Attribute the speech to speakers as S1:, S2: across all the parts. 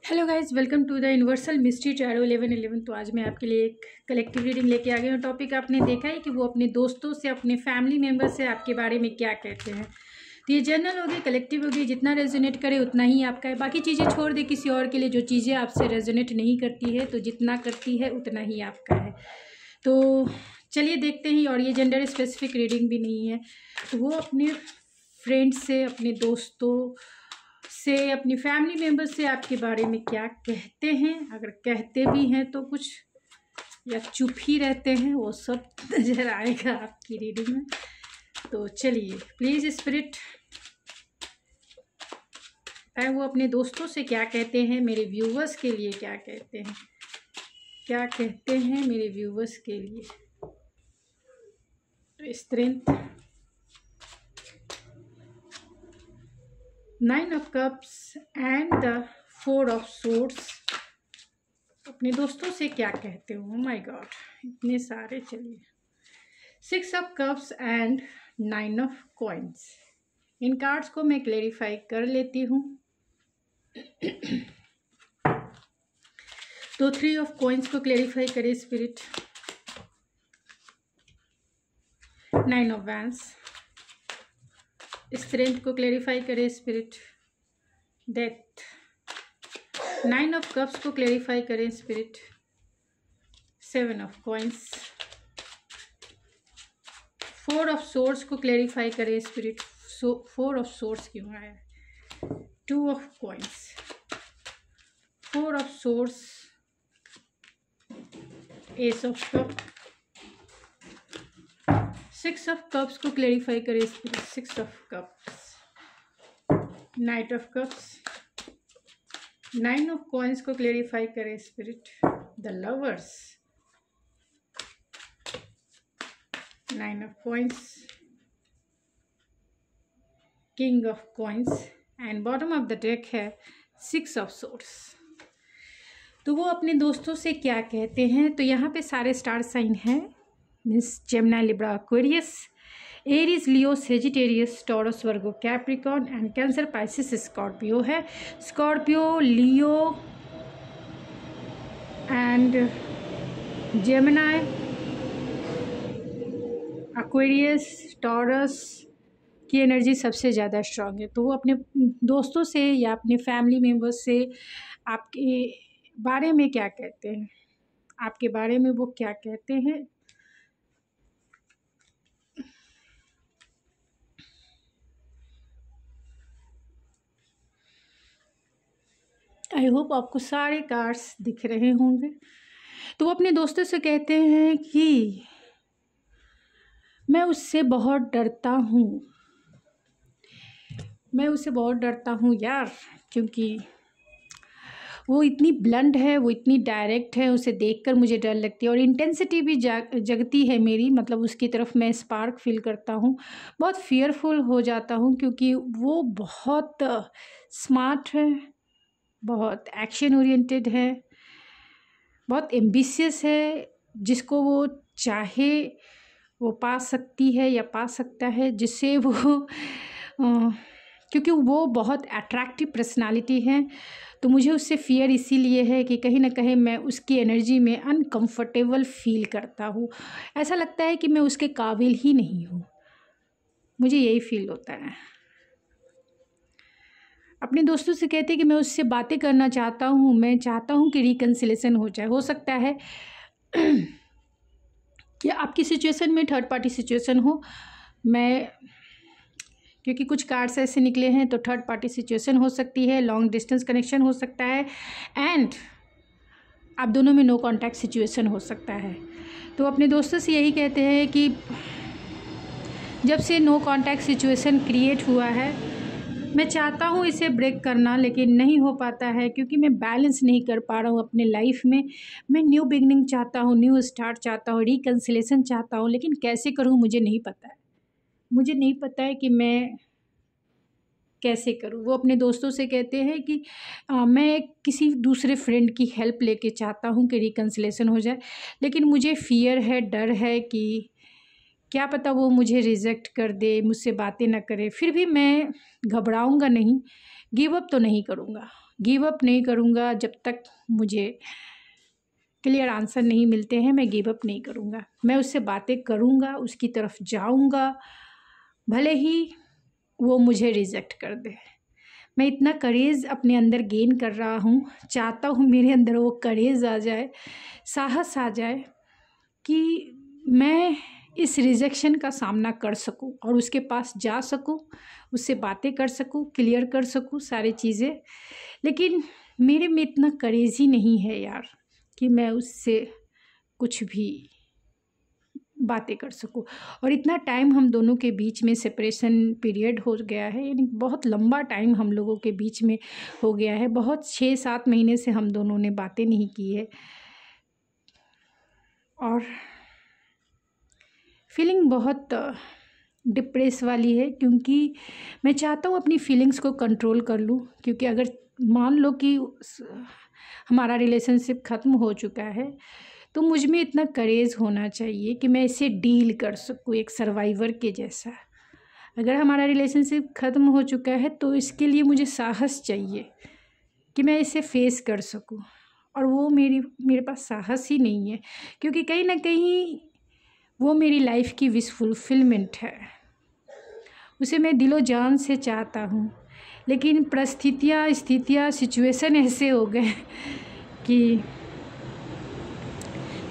S1: Hello guys, welcome to the universal mystery tarot 1111। तो आज मैं आपके लिए एक कलेक्टिव रीडिंग लेके आ गई हूँ। टॉपिक आपने देखा है कि वो अपने दोस्तों से, अपने फैमिली मेम्बर से आपके बारे में क्या कहते हैं। तो ये जनरल होगी, कलेक्टिव होगी, जितना रेजोनेट करे उतना ही आपका है। बाकी चीज़ें छोड़ दे किसी और के लिए। जो चीज़ें आपसे रेजोनेट नहीं करती है तो जितना करती है उतना ही आपका है। तो चलिए देखते हैं। और ये जेंडर स्पेसिफिक रीडिंग भी नहीं है। तो वो अपने फ्रेंड्स से, अपने दोस्तों से, अपनी फैमिली मेम्बर से आपके बारे में क्या कहते हैं। अगर कहते भी हैं तो कुछ, या चुप ही रहते हैं, वो सब नज़र आएगा आपकी रीडिंग में। तो चलिए, प्लीज़ स्पिरिट, वो अपने दोस्तों से क्या कहते हैं, मेरे व्यूवर्स के लिए क्या कहते हैं, क्या कहते हैं मेरे व्यूवर्स के लिए। Strength, 9 of Cups and the 4 of Swords। अपने दोस्तों से क्या कहते हो। माय गॉड, इतने सारे। चलिए, 6 of Cups and 9 of Coins। In cards को मैं क्लेरिफाई कर लेती हूँ। तो 3 of Coins को क्लेरिफाई करे स्पिरिट। 9 of Wands। स्ट्रेंथ को क्लेरिफाई करे स्पिरिट। डेथ। 9 of Cups को क्लेरिफाई करें spirit. 7 of Coins। 4 of Swords को क्लेरिफाई करें स्पिरिट। 4 of Swords क्यों आया है। 2 of Coins। 4 of Swords। Ace of Cups। 6 of Cups को क्लेरिफाई करें spirit. 6 of Cups। Knight of Cups। 9 of Coins को क्लेरिफाई करें spirit. The lovers. 9 of Coins। King of Coins and bottom of the deck है 6 of Swords। तो वो अपने दोस्तों से क्या कहते हैं। तो यहाँ पे सारे स्टार साइन हैं, means Gemini, Libra, Aquarius, Aries, Leo, Sagittarius, Taurus, Virgo, Capricorn and Cancer, Pisces, Scorpio है। Scorpio, Leo and Gemini, Aquarius, Taurus की एनर्जी सबसे ज़्यादा स्ट्रांग है। तो वो अपने दोस्तों से या अपने फैमिली मेम्बर्स से आपके बारे में क्या कहते हैं, आपके बारे में वो क्या कहते हैं। आई होप आपको सारे कार्ड्स दिख रहे होंगे। तो वो अपने दोस्तों से कहते हैं कि मैं उससे बहुत डरता हूँ, मैं उससे बहुत डरता हूँ यार, क्योंकि वो इतनी ब्लंट है, वो इतनी डायरेक्ट है, उसे देखकर मुझे डर लगती है और इंटेंसिटी भी जगती है मेरी, मतलब उसकी तरफ मैं स्पार्क फील करता हूँ, बहुत फियरफुल हो जाता हूँ, क्योंकि वो बहुत स्मार्ट है, बहुत एक्शन ओरिएंटेड है, बहुत एम्बिशियस है। जिसको वो चाहे वो पा सकती है या पा सकता है, जिससे वो क्योंकि वो बहुत अट्रैक्टिव पर्सनालिटी है। तो मुझे उससे फियर इसीलिए है कि कहीं ना कहीं मैं उसकी एनर्जी में अनकंफर्टेबल फील करता हूँ। ऐसा लगता है कि मैं उसके काबिल ही नहीं हूँ, मुझे यही फील होता है। अपने दोस्तों से कहते हैं कि मैं उससे बातें करना चाहता हूँ, मैं चाहता हूँ कि रिकन्सिलेशन हो जाए। हो सकता है कि आपकी सिचुएशन में थर्ड पार्टी सिचुएशन हो। मैं क्योंकि कुछ कार्ड्स ऐसे निकले हैं, तो थर्ड पार्टी सिचुएशन हो सकती है, लॉन्ग डिस्टेंस कनेक्शन हो सकता है, एंड आप दोनों में नो कांटेक्ट सिचुएशन हो सकता है। तो अपने दोस्तों से यही कहते हैं कि जब से नो कांटेक्ट सिचुएशन क्रिएट हुआ है, मैं चाहता हूँ इसे ब्रेक करना, लेकिन नहीं हो पाता है, क्योंकि मैं बैलेंस नहीं कर पा रहा हूँ अपने लाइफ में। मैं न्यू बिगनिंग चाहता हूँ, न्यू स्टार्ट चाहता हूँ, रिकन्सिलेशन चाहता हूँ, लेकिन कैसे करूँ मुझे नहीं पता है। मुझे नहीं पता है कि मैं कैसे करूँ। वो अपने दोस्तों से कहते हैं कि मैं किसी दूसरे फ्रेंड की हेल्प लेके चाहता हूँ कि रिकन्सिलेशन हो जाए, लेकिन मुझे फियर है, डर है कि क्या पता वो मुझे रिजेक्ट कर दे, मुझसे बातें ना करे। फिर भी मैं घबराऊँगा नहीं, गिव अप तो नहीं करूँगा। गिव अप नहीं करूँगा जब तक मुझे क्लियर आंसर नहीं मिलते हैं। मैं गिव अप नहीं करूँगा, मैं उससे बातें करूँगा, उसकी तरफ जाऊँगा, भले ही वो मुझे रिजेक्ट कर दे। मैं इतना करेज अपने अंदर गेन कर रहा हूँ, चाहता हूँ मेरे अंदर वो करेज आ जाए, साहस आ जाए कि मैं इस रिजेक्शन का सामना कर सकूं और उसके पास जा सकूं, उससे बातें कर सकूं, क्लियर कर सकूं सारी चीज़ें। लेकिन मेरे में इतना करेज ही नहीं है यार कि मैं उससे कुछ भी बातें कर सकूं। और इतना टाइम हम दोनों के बीच में सेपरेशन पीरियड हो गया है, यानी बहुत लंबा टाइम हम लोगों के बीच में हो गया है। बहुत 6-7 महीने से हम दोनों ने बातें नहीं की है और फीलिंग बहुत डिप्रेस वाली है, क्योंकि मैं चाहता हूँ अपनी फीलिंग्स को कंट्रोल कर लूँ। क्योंकि अगर मान लो कि हमारा रिलेशनशिप ख़त्म हो चुका है तो मुझ में इतना करेज होना चाहिए कि मैं इसे डील कर सकूँ एक सर्वाइवर के जैसा। अगर हमारा रिलेशनशिप ख़त्म हो चुका है तो इसके लिए मुझे साहस चाहिए कि मैं इसे फेस कर सकूँ, और वो मेरे पास साहस ही नहीं है। क्योंकि कहीं ना कहीं वो मेरी लाइफ की विश फुलफिलमेंट है, उसे मैं दिलो जान से चाहता हूँ। लेकिन स्थितियाँ सिचुएशन ऐसे हो गए कि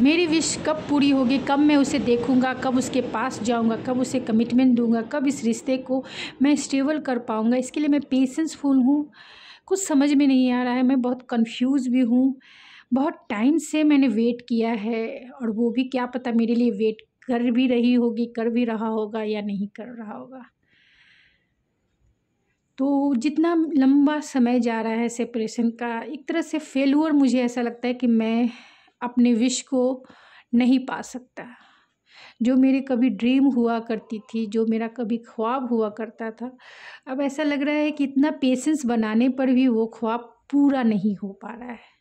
S1: मेरी विश कब पूरी होगी, कब मैं उसे देखूंगा, कब उसके पास जाऊंगा, कब उसे कमिटमेंट दूंगा, कब इस रिश्ते को मैं स्टेबल कर पाऊंगा, इसके लिए मैं पेशेंसफुल हूँ। कुछ समझ में नहीं आ रहा है, मैं बहुत कंफ्यूज भी हूँ। बहुत टाइम से मैंने वेट किया है, और वो भी क्या पता मेरे लिए वेट कर भी रही होगी, कर भी रहा होगा या नहीं कर रहा होगा। तो जितना लंबा समय जा रहा है सेपरेशन का, एक तरह से फेल्योर मुझे ऐसा लगता है कि मैं अपने विश को नहीं पा सकता। जो मेरी कभी ड्रीम हुआ करती थी, जो मेरा कभी ख्वाब हुआ करता था, अब ऐसा लग रहा है कि इतना पेशेंस बनाने पर भी वो ख्वाब पूरा नहीं हो पा रहा है।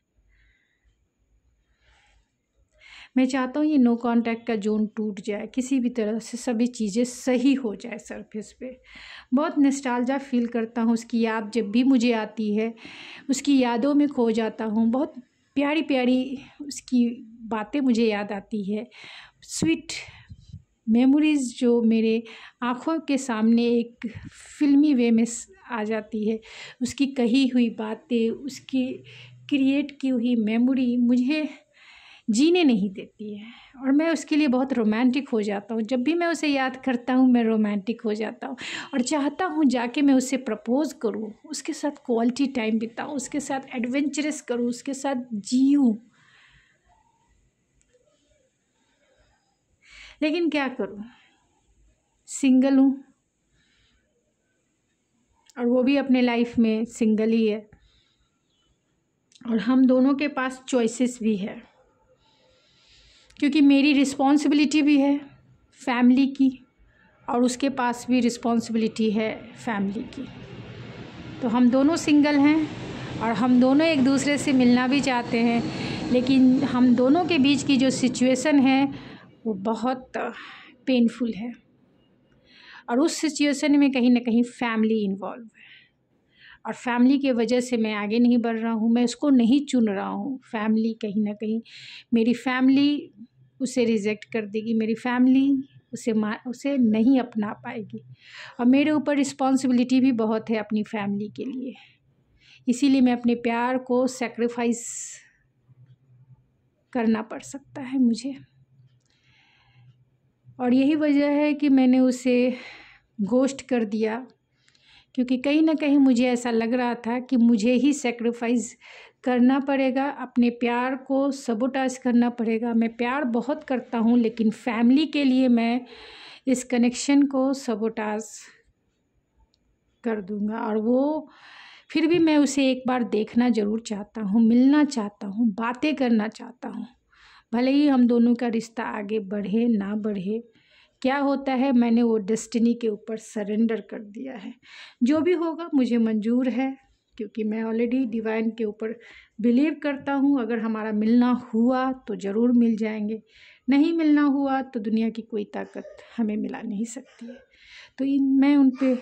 S1: मैं चाहता हूँ ये नो कांटेक्ट का जोन टूट जाए, किसी भी तरह से सभी चीज़ें सही हो जाए सरफेस पे। बहुत नॉस्टैल्जिया फील करता हूँ, उसकी याद जब भी मुझे आती है उसकी यादों में खो जाता हूँ। बहुत प्यारी प्यारी उसकी बातें मुझे याद आती है, स्वीट मेमोरीज़ जो मेरे आँखों के सामने एक फ़िल्मी वे में आ जाती है। उसकी कही हुई बातें, उसकी क्रिएट की हुई मेमोरी मुझे जीने नहीं देती है, और मैं उसके लिए बहुत रोमांटिक हो जाता हूँ। जब भी मैं उसे याद करता हूँ मैं रोमांटिक हो जाता हूँ, और चाहता हूँ जाके मैं उससे प्रपोज़ करूँ, उसके साथ क्वालिटी टाइम बिताऊँ, उसके साथ एडवेंचरस करूँ, उसके साथ जीऊँ। लेकिन क्या करूँ, सिंगल हूँ, और वो भी अपने लाइफ में सिंगल ही है, और हम दोनों के पास चॉइसेस भी है। क्योंकि मेरी रिस्पॉन्सिबिलिटी भी है फैमिली की, और उसके पास भी रिस्पॉन्सिबिलिटी है फैमिली की। तो हम दोनों सिंगल हैं, और हम दोनों एक दूसरे से मिलना भी चाहते हैं, लेकिन हम दोनों के बीच की जो सिचुएशन है वो बहुत पेनफुल है, और उस सिचुएशन में कहीं ना कहीं फैमिली इन्वॉल्व है, और फैमिली के वजह से मैं आगे नहीं बढ़ रहा हूँ। मैं उसको नहीं चुन रहा हूँ, फैमिली कहीं ना कहीं, मेरी फैमिली उसे रिजेक्ट कर देगी, मेरी फैमिली उसे नहीं अपना पाएगी, और मेरे ऊपर रिस्पॉन्सिबिलिटी भी बहुत है अपनी फैमिली के लिए। इसीलिए मैं अपने प्यार को सेक्रीफाइस करना पड़ सकता है मुझे, और यही वजह है कि मैंने उसे घोस्ट कर दिया। क्योंकि कहीं ना कहीं मुझे ऐसा लग रहा था कि मुझे ही सेक्रीफाइस करना पड़ेगा, अपने प्यार को सबोटाज करना पड़ेगा। मैं प्यार बहुत करता हूँ, लेकिन फैमिली के लिए मैं इस कनेक्शन को सबोटाज कर दूँगा। और वो फिर भी मैं उसे एक बार देखना ज़रूर चाहता हूँ, मिलना चाहता हूँ, बातें करना चाहता हूँ। भले ही हम दोनों का रिश्ता आगे बढ़े ना बढ़े, क्या होता है, मैंने वो डेस्टिनी के ऊपर सरेंडर कर दिया है। जो भी होगा मुझे मंजूर है, क्योंकि मैं ऑलरेडी डिवाइन के ऊपर बिलीव करता हूँ। अगर हमारा मिलना हुआ तो ज़रूर मिल जाएंगे, नहीं मिलना हुआ तो दुनिया की कोई ताकत हमें मिला नहीं सकती है। तो मैं उन पे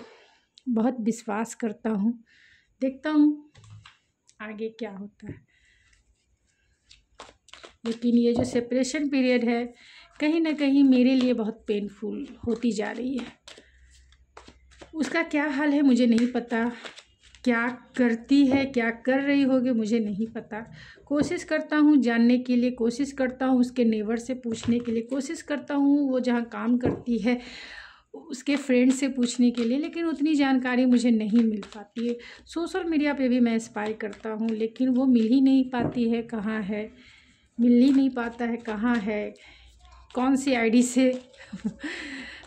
S1: बहुत विश्वास करता हूँ। देखता हूँ आगे क्या होता है। लेकिन ये जो सेपरेशन पीरियड है कहीं ना कहीं मेरे लिए बहुत पेनफुल होती जा रही है। उसका क्या हाल है मुझे नहीं पता, क्या करती है, क्या कर रही होगी मुझे नहीं पता। कोशिश करता हूँ जानने के लिए, कोशिश करता हूँ उसके नेबर से पूछने के लिए, कोशिश करता हूँ वो जहाँ काम करती है उसके फ्रेंड से पूछने के लिए, लेकिन उतनी जानकारी मुझे नहीं मिल पाती है। सोशल मीडिया पे भी मैं स्पाई करता हूँ लेकिन वो मिल ही नहीं पाती है, कहाँ है, मिल ही नहीं पाता है, कहाँ है, कौन सी आईडी से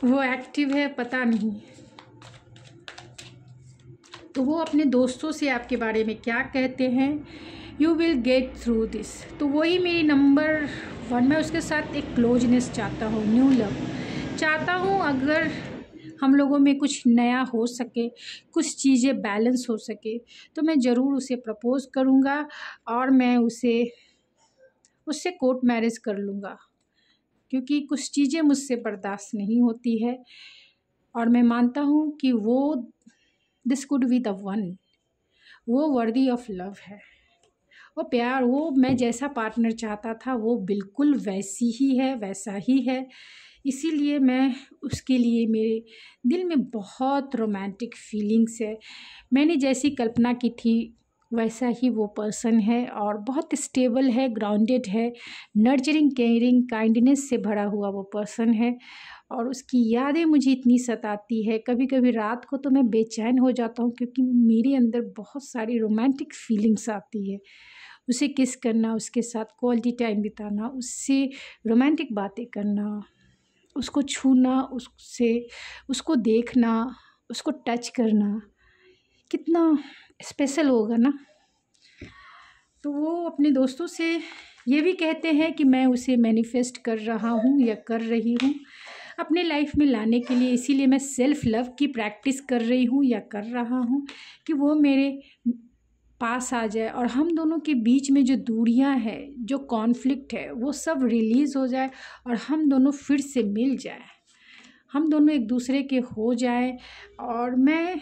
S1: वो एक्टिव है पता नहीं। तो वो अपने दोस्तों से आपके बारे में क्या कहते हैं, you will get through this. तो वही मेरी नंबर 1, मैं उसके साथ एक क्लोजनेस चाहता हूँ, न्यू लव चाहता हूँ। अगर हम लोगों में कुछ नया हो सके, कुछ चीज़ें बैलेंस हो सके तो मैं ज़रूर उसे प्रपोज़ करूँगा और मैं उससे कोर्ट मैरिज कर लूँगा, क्योंकि कुछ चीज़ें मुझसे बर्दाश्त नहीं होती है और मैं मानता हूँ कि this could be the one, वो वर्दी ऑफ लव है। वो प्यार, वो मैं जैसा पार्टनर चाहता था वो बिल्कुल वैसी ही है, वैसा ही है। इसीलिए मैं उसके लिए, मेरे दिल में बहुत रोमांटिक फीलिंग्स है। मैंने जैसी कल्पना की थी वैसा ही वो पर्सन है और बहुत स्टेबल है, ग्राउंडेड है, नर्चरिंग, केयरिंग, काइंडनेस से भरा हुआ वो पर्सन है। और उसकी यादें मुझे इतनी सताती है, कभी कभी रात को तो मैं बेचैन हो जाता हूँ क्योंकि मेरे अंदर बहुत सारी रोमांटिक फीलिंग्स आती है। उसे किस करना, उसके साथ क्वालिटी टाइम बिताना, उससे रोमांटिक बातें करना, उसको छूना, उसको देखना, उसको टच करना कितना स्पेशल होगा ना। तो वो अपने दोस्तों से ये भी कहते हैं कि मैं उसे मैनिफेस्ट कर रहा हूँ या कर रही हूँ अपने लाइफ में लाने के लिए। इसीलिए मैं सेल्फ लव की प्रैक्टिस कर रही हूँ या कर रहा हूँ कि वो मेरे पास आ जाए और हम दोनों के बीच में जो दूरियां हैं, जो कॉन्फ्लिक्ट है, वो सब रिलीज़ हो जाए और हम दोनों फिर से मिल जाए, हम दोनों एक दूसरे के हो जाए। और मैं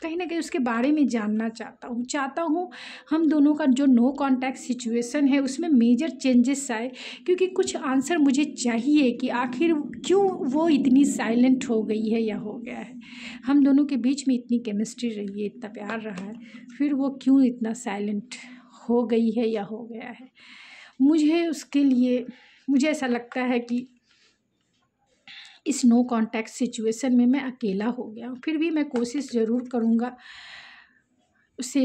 S1: कहीं ना कहीं उसके बारे में जानना चाहता हूँ हम दोनों का जो नो कांटेक्ट सिचुएशन है उसमें मेजर चेंजेस आए, क्योंकि कुछ आंसर मुझे चाहिए कि आखिर क्यों वो इतनी साइलेंट हो गई है या हो गया है। हम दोनों के बीच में इतनी केमिस्ट्री रही है, इतना प्यार रहा है, फिर वो क्यों इतना साइलेंट हो गई है या हो गया है। मुझे ऐसा लगता है कि इस नो कांटेक्ट सिचुएशन में मैं अकेला हो गया हूँ। फिर भी मैं कोशिश ज़रूर करूँगा उसे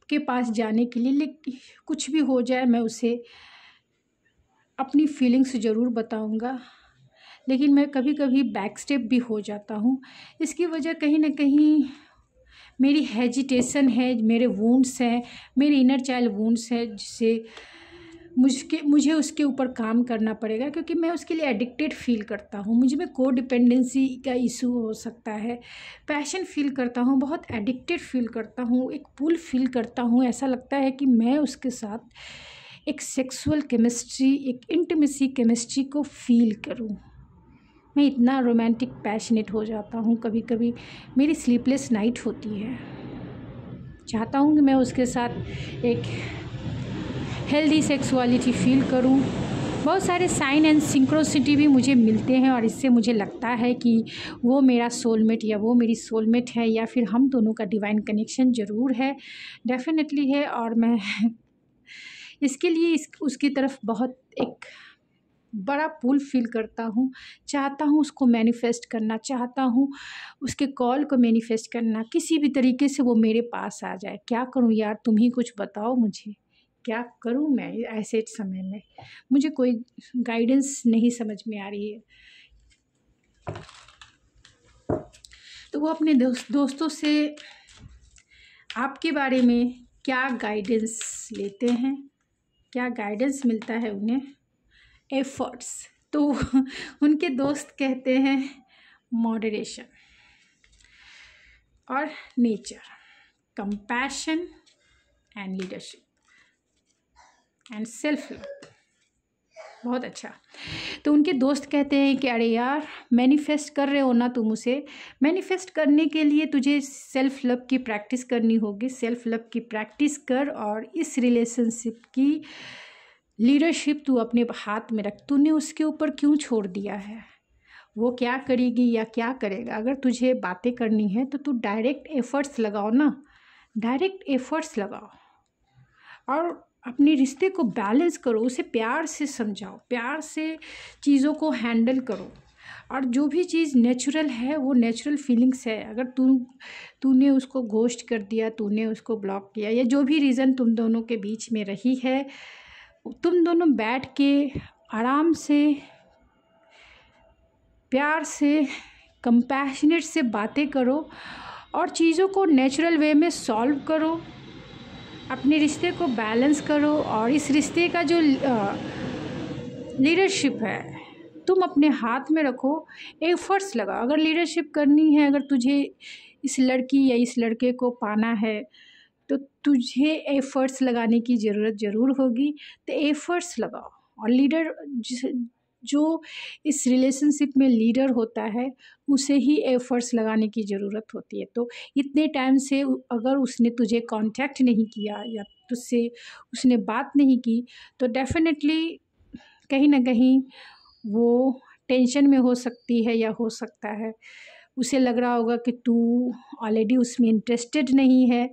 S1: के पास जाने के लिए, लेकिन कुछ भी हो जाए मैं उसे अपनी फीलिंग्स ज़रूर बताऊँगा। लेकिन मैं कभी कभी बैक स्टेप भी हो जाता हूँ। इसकी वजह कहीं ना कहीं मेरी हेजिटेशन है, मेरे वुंड्स हैं, मेरे इनर चाइल्ड वुंड्स हैं, जिससे मुझे उसके ऊपर काम करना पड़ेगा, क्योंकि मैं उसके लिए एडिक्टेड फील करता हूँ। मुझे में को डिपेंडेंसी का इशू हो सकता है, पैशन फील करता हूँ, बहुत एडिक्टेड फील करता हूँ, एक पुल फील करता हूँ। ऐसा लगता है कि मैं उसके साथ एक सेक्सुअल केमिस्ट्री, एक इंटीमेसी केमिस्ट्री को फील करूँ। मैं इतना रोमांटिक पैशनेट हो जाता हूँ, कभी कभी मेरी स्लीपलेस नाइट होती है। चाहता हूँ कि मैं उसके साथ एक हेल्दी सेक्सुअलिटी फील करूं। बहुत सारे साइन एंड सिंक्रोसिटी भी मुझे मिलते हैं और इससे मुझे लगता है कि वो मेरा सोलमेट या वो मेरी सोलमेट है, या फिर हम दोनों का डिवाइन कनेक्शन ज़रूर है, डेफिनेटली है। और मैं इसके लिए उसकी तरफ बहुत एक बड़ा पुल फील करता हूँ, चाहता हूँ उसको मैनिफेस्ट करना, चाहता हूँ उसके कॉल को मैनिफेस्ट करना, किसी भी तरीके से वो मेरे पास आ जाए। क्या करूँ यार, तुम ही कुछ बताओ मुझे, क्या करूँ मैं ऐसे समय में, मुझे कोई गाइडेंस नहीं समझ में आ रही है। तो वो अपने दोस्तों से आपके बारे में क्या गाइडेंस लेते हैं, क्या गाइडेंस मिलता है उन्हें, एफर्ट्स। तो उनके दोस्त कहते हैं मॉडरेशन और nature, compassion and leadership and self love. बहुत अच्छा। तो उनके दोस्त कहते हैं कि अरे यार मैनिफेस्ट कर रहे हो ना तुम उसे, मैनिफेस्ट करने के लिए तुझे सेल्फ लव की प्रैक्टिस करनी होगी। सेल्फ लव की प्रैक्टिस कर और इस रिलेशनशिप की लीडरशिप तू अपने हाथ में रख। तूने उसके ऊपर क्यों छोड़ दिया है? वो क्या करेगी या क्या करेगा? अगर तुझे बातें करनी है तो तू डायरेक्ट एफर्ट्स लगाओ ना, डायरेक्ट एफर्ट्स लगाओ और अपने रिश्ते को बैलेंस करो, उसे प्यार से समझाओ, प्यार से चीज़ों को हैंडल करो। और जो भी चीज़ नेचुरल है वो नेचुरल फीलिंग्स है। अगर तूने उसको घोस्ट कर दिया, तूने उसको ब्लॉक किया, या जो भी रीज़न तुम दोनों के बीच में रही है, तुम दोनों बैठ के आराम से, प्यार से, कंपैशनेट से बातें करो और चीज़ों को नेचुरल वे में सॉल्व करो, अपने रिश्ते को बैलेंस करो। और इस रिश्ते का जो लीडरशिप है तुम अपने हाथ में रखो, एफर्ट्स लगाओ। अगर लीडरशिप करनी है, अगर तुझे इस लड़की या इस लड़के को पाना है तो तुझे एफर्ट्स लगाने की ज़रूरत ज़रूर होगी। तो एफर्ट्स लगाओ। और लीडर जो इस रिलेशनशिप में लीडर होता है उसे ही एफर्ट्स लगाने की ज़रूरत होती है। तो इतने टाइम से अगर उसने तुझे कांटेक्ट नहीं किया या तुझसे उसने बात नहीं की तो डेफिनेटली कहीं ना कहीं वो टेंशन में हो सकती है, या हो सकता है उसे लग रहा होगा कि तू ऑलरेडी उसमें इंटरेस्टेड नहीं है।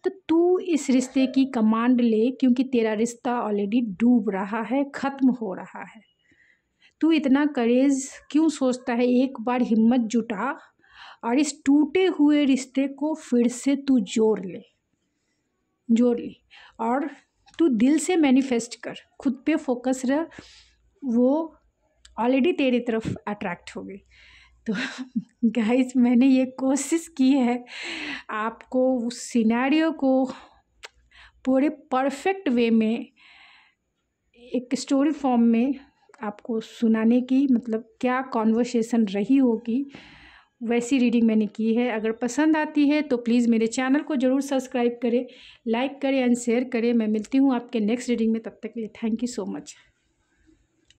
S1: तो तू इस रिश्ते की कमांड ले, क्योंकि तेरा रिश्ता ऑलरेडी डूब रहा है, ख़त्म हो रहा है। तू इतना करेज क्यों सोचता है? एक बार हिम्मत जुटा और इस टूटे हुए रिश्ते को फिर से तू जोड़ ले और तू दिल से मैनिफेस्ट कर, खुद पे फोकस रह, वो ऑलरेडी तेरी तरफ अट्रैक्ट होगी। तो गाइस मैंने ये कोशिश की है आपको उस सिनेरियो को पूरे परफेक्ट वे में एक स्टोरी फॉर्म में आपको सुनाने की, मतलब क्या कॉन्वर्सेशन रही होगी वैसी रीडिंग मैंने की है। अगर पसंद आती है तो प्लीज़ मेरे चैनल को ज़रूर सब्सक्राइब करें, लाइक करें एंड शेयर करें। मैं मिलती हूँ आपके नेक्स्ट रीडिंग में, तब तक के लिए थैंक यू सो मच।